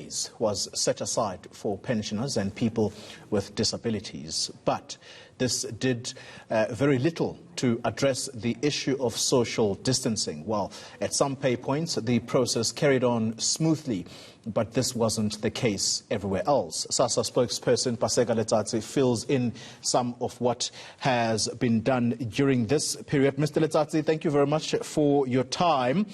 days was set aside for pensioners and people with disabilities. But this did very little to address the issue of social distancing. Well, at some pay points, the process carried on smoothly, but this wasn't the case everywhere else. Sassa Spokesperson Paseka Letsatsi fills in some of what has been done during this period. Mr. Letsatsi, thank you very much for your time.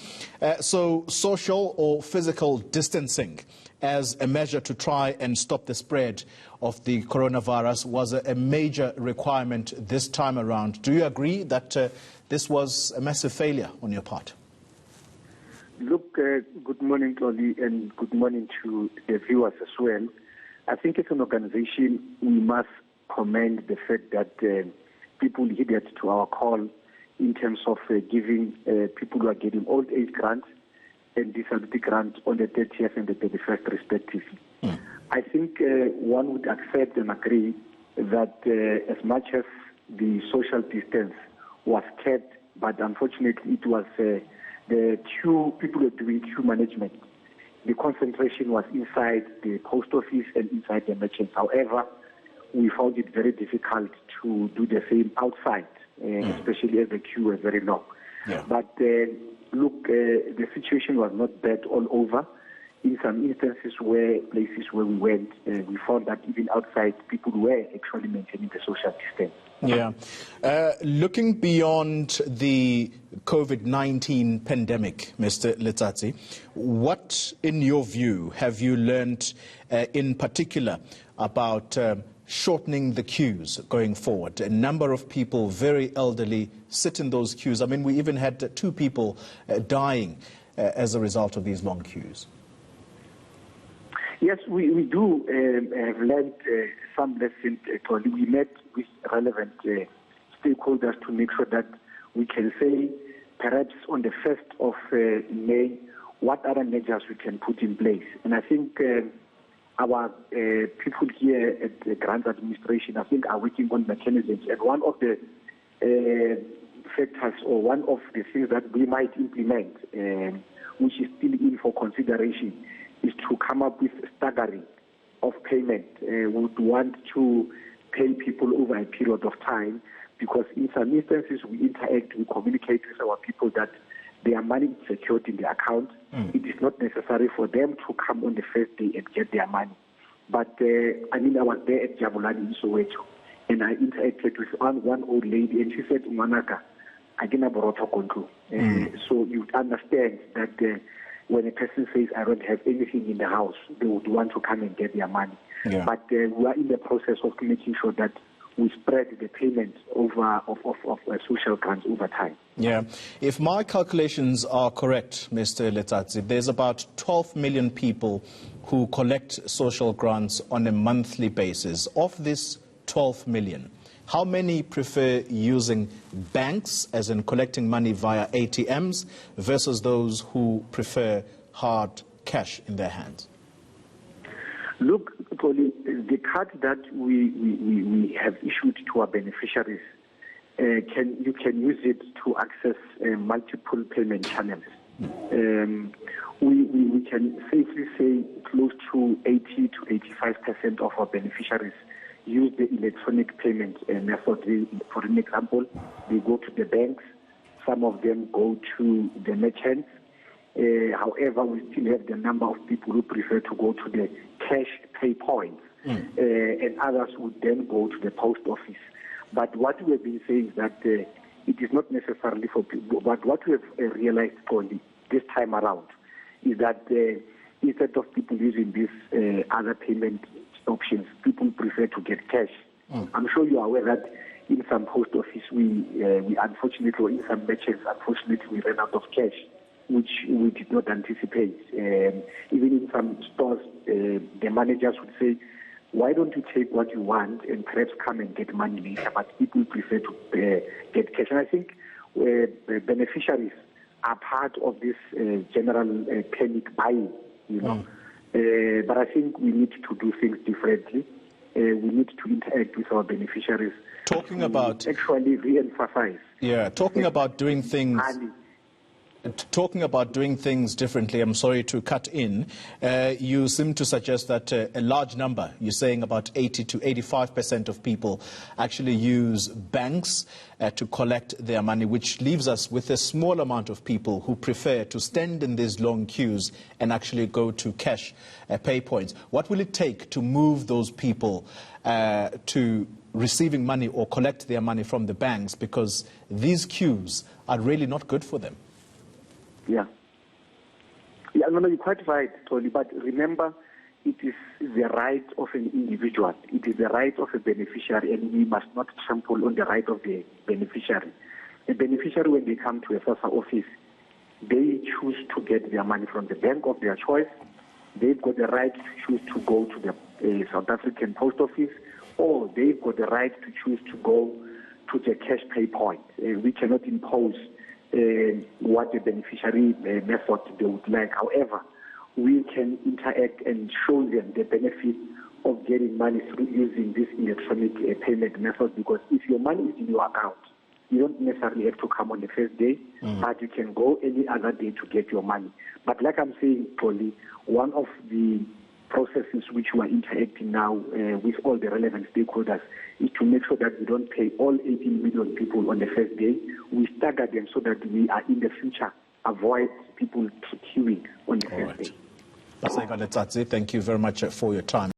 So social or physical distancing as a measure to try and stop the spread of the coronavirus was a major requirement this time around. Do you agree that this was a massive failure on your part? Look, good morning, Tolly, and good morning to the viewers as well. I think as an organization, we must commend the fact that people adhered to our call in terms of giving people who are getting old age grants and disability grants on the 30th and the 31st respectively. I think one would accept and agree that as much as the social distance was kept, but unfortunately it was the queue, people were doing queue management. The concentration was inside the post office and inside the merchants. However, we found it very difficult to do the same outside, especially as the queue was very long. Yeah. But look, the situation was not bad all over. In some instances places where we went, we found that even outside, people were actually maintaining the social distance. Yeah. Looking beyond the COVID-19 pandemic, Mr. Letsatsi, what, in your view, have you learned in particular about shortening the queues going forward? A number of people, very elderly, sit in those queues. I mean, we even had 2 people dying as a result of these long queues. Yes, we do have learned some lessons. We met with relevant stakeholders to make sure that we can say, perhaps on the 1st of May, what other measures we can put in place. And I think our people here at the Grant Administration, I think, are working on mechanisms. And one of the factors or one of the things that we might implement, which is still in for consideration, is to come up with staggering of payment. We would want to pay people over a period of time, because in some instances we interact, we communicate with our people that their money is secured in the account. It is not necessary for them to come on the first day and get their money. But I was there at Jabulani in Soweto, and I interacted with one old lady, and she said, "Manaka, I didn't have a control." So you understand that when a person says, "I don't have anything in the house," they would want to come and get their money. Yeah. But we are in the process of making sure that we spread the payment of social grants over time. Yeah. If my calculations are correct, Mr. Letsatsi, there's about 12 million people who collect social grants on a monthly basis. Of this 12 million, how many prefer using banks, as in collecting money via ATMs, versus those who prefer hard cash in their hands? Look, Toli, the card that we have issued to our beneficiaries, you can use it to access multiple payment channels. We can safely say close to 80 to 85% of our beneficiaries use the electronic payment method. For an example, they go to the banks, some of them go to the merchants. However, we still have the number of people who prefer to go to the cash paypoints, and others would then go to the post office. But what we have been saying is that it is not necessarily for people. But what we have realized only this time around is that instead of people using these other payment options, people prefer to get cash. I'm sure you are aware that in some post office, we unfortunately, or in some merchants, unfortunately, we ran out of cash, which we did not anticipate. Even in some stores, the managers would say, "Why don't you take what you want and perhaps come and get money later?" But people prefer to get cash. And I think beneficiaries are part of this general panic buying, But I think we need to do things differently. We need to interact with our beneficiaries. Talking about actually re-emphasize. Yeah, talking about doing things. Talking about doing things differently, I'm sorry to cut in. You seem to suggest that a large number, you're saying about 80 to 85% of people actually use banks to collect their money, which leaves us with a small amount of people who prefer to stand in these long queues and actually go to cash paypoints. What will it take to move those people to receiving money or collect their money from the banks, because these queues are really not good for them? Yeah, no, you're quite right, Tony, but remember, it is the right of an individual. It is the right of a beneficiary, and we must not trample on the right of the beneficiary. A beneficiary, when they come to a Sassa office, they choose to get their money from the bank of their choice. They've got the right to choose to go to the South African post office, or they've got the right to choose to go to the cash pay point. We cannot impose what the beneficiary method they would like. However, we can interact and show them the benefit of getting money through using this electronic payment method, because if your money is in your account, you don't necessarily have to come on the first day, but you can go any other day to get your money. But like I'm saying, Polly, one of the processes which we are interacting now with all the relevant stakeholders is to make sure that we don't pay all 18 million people on the first day. We stagger them so that we are in the future avoid people queuing on the first day. Paseka Letsatsi, thank you very much for your time.